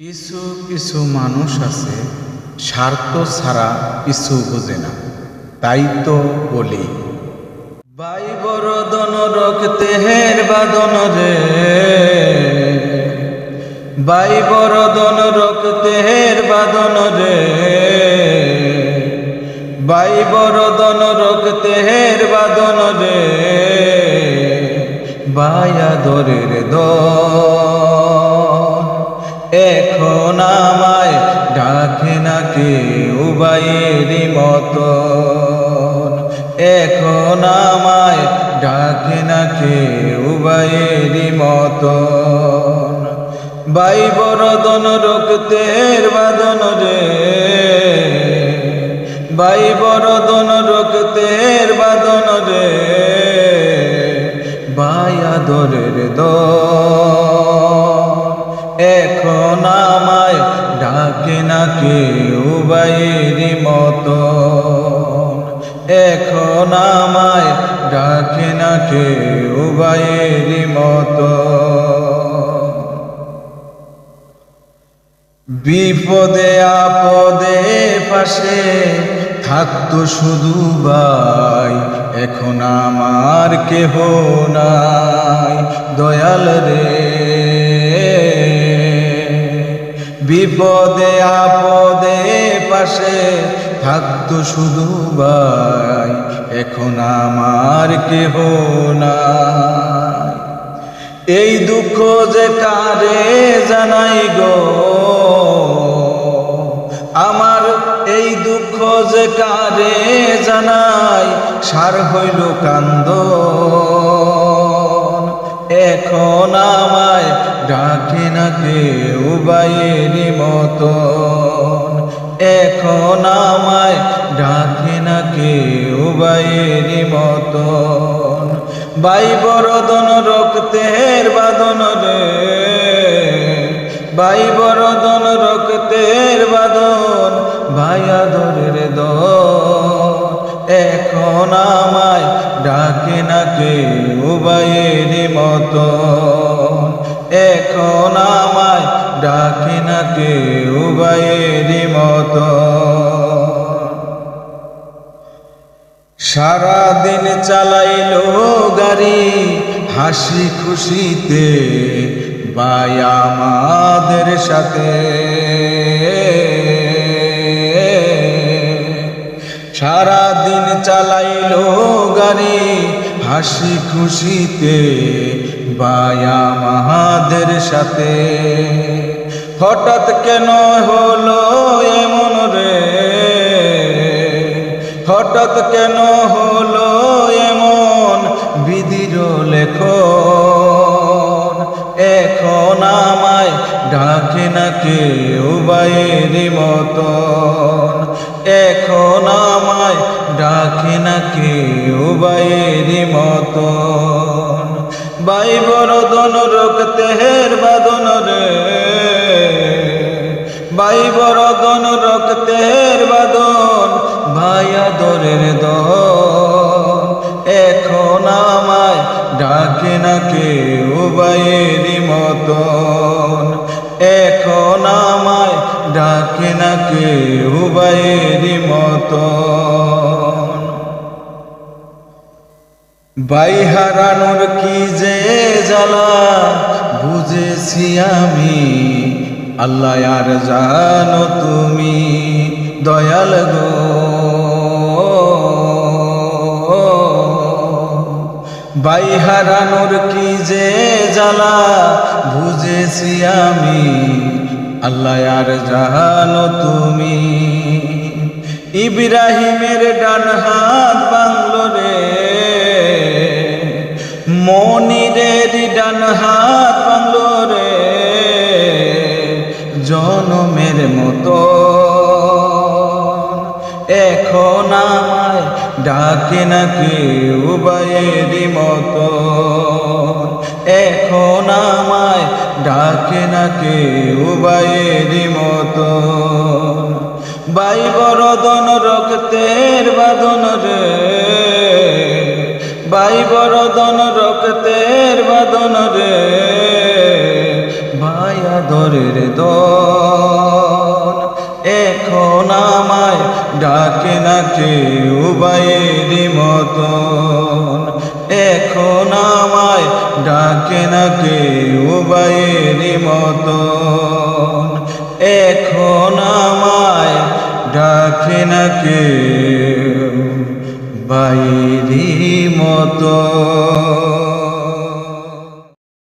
কিছু কিছু মানুষ আছে স্বার্থ ছাড়া কিছু বোঝে না, তাই তো বলি বাই বরদন রক্তে হের বাদন রে, বাই বরদন রক্তে হের বাদন রে, বাই বরদন রক্তে হের বাদন রে, বায়া দরের এখন আমায় ডাকে না কেউ বাইয়েরই মতন, এখন আমায় ডাকে না কেউ বাইয়েরই মতন। বাই বরদন রক্তের বাদন রে, বাই বরদন রক্তের বাদন রে, বায়া দরের এখন আমায় ডাকে না কেউ বাইয়েরই মতন, এখন আমায় ডাকে না কেউ বাইয়েরই মতন। বিপদে আপদে পাশে থাকতো শুধু ভাই, এখন আমার কেহ নাই দয়াল রে। বিপদে আপদে পাশে থাকতো শুধু ভাই, এখন আমার কেহ নাই। এই দুঃখ যে কারে জানাই গো, আমার এই দুঃখ যে কারে জানাই, সার হইল কান্দন। এখন আমায় ডাকে না কেউ বাইয়েরই মতন, এখন আমায় ডাকে না কেউ বাইয়েরই মতন। বাই বরদন রক্তের বাদন রে, বাই বরদন রক্তের বাদন, ভাইয়া দরের এখন আমায় ডাকে না কেউ বাইয়েরই মতন, এখন আমায় ডাকে না কেউ বাইয়েরই মতন। সারাদিন চালাইলো গাড়ি হাসি খুশিতে, ভাই আমাদের সাথে সারাদিন চালাইলো গাড়ি হাসি খুশিতে, ভাই আমাদের সাথে। হঠাৎ কেন হলো এমন রে, হঠাৎ কেন হলো এমন বিধির লেখন, এখন আমায় ডাকে না কেউ বাইয়েরই মতন, এখন আমায় ডাকে না কেউ বাইয়েরই মতন। বাই বরদন রক্তের বাদন রে, বাই বরদন রক্তের বাদন, ভাইয়া দরের এখন আমায় ডাকে না কেউ বাইয়েরই মতন, এখন আমায় ডাকে না কেউ বাইয়েরই মতন। বাই হারানোর কি যে জ্বালা বুঝেছি আমি, আল্লাহ আর জানো তুমি দয়াল গো। বাই হারানোর কি যে জ্বালা বুঝেছি আমি, আল্লাহ আর জানো তুমি। ইব্রাহিমের ডান হাত বাংলো রে, মনিরের ডান হাত বাংলো রে, জনমের মতো এখন আমায় ডাকে না কেউ বাইয়েরই মতন, এখন আমায় ডাকে না কেউ বাইয়েরই মতন। বাই বরদন রক্তের বাদন রে, বাই বরদন রক্তের বাদন রে, ভাইয়া আদরের দন। এখন আমায় ডাকে না কেউ বাইরের মতন, এখন আমায় ডাকে না কেউ বাইরের মতন, এখন আমায় ডাকে না কেউ বাইরের মতন।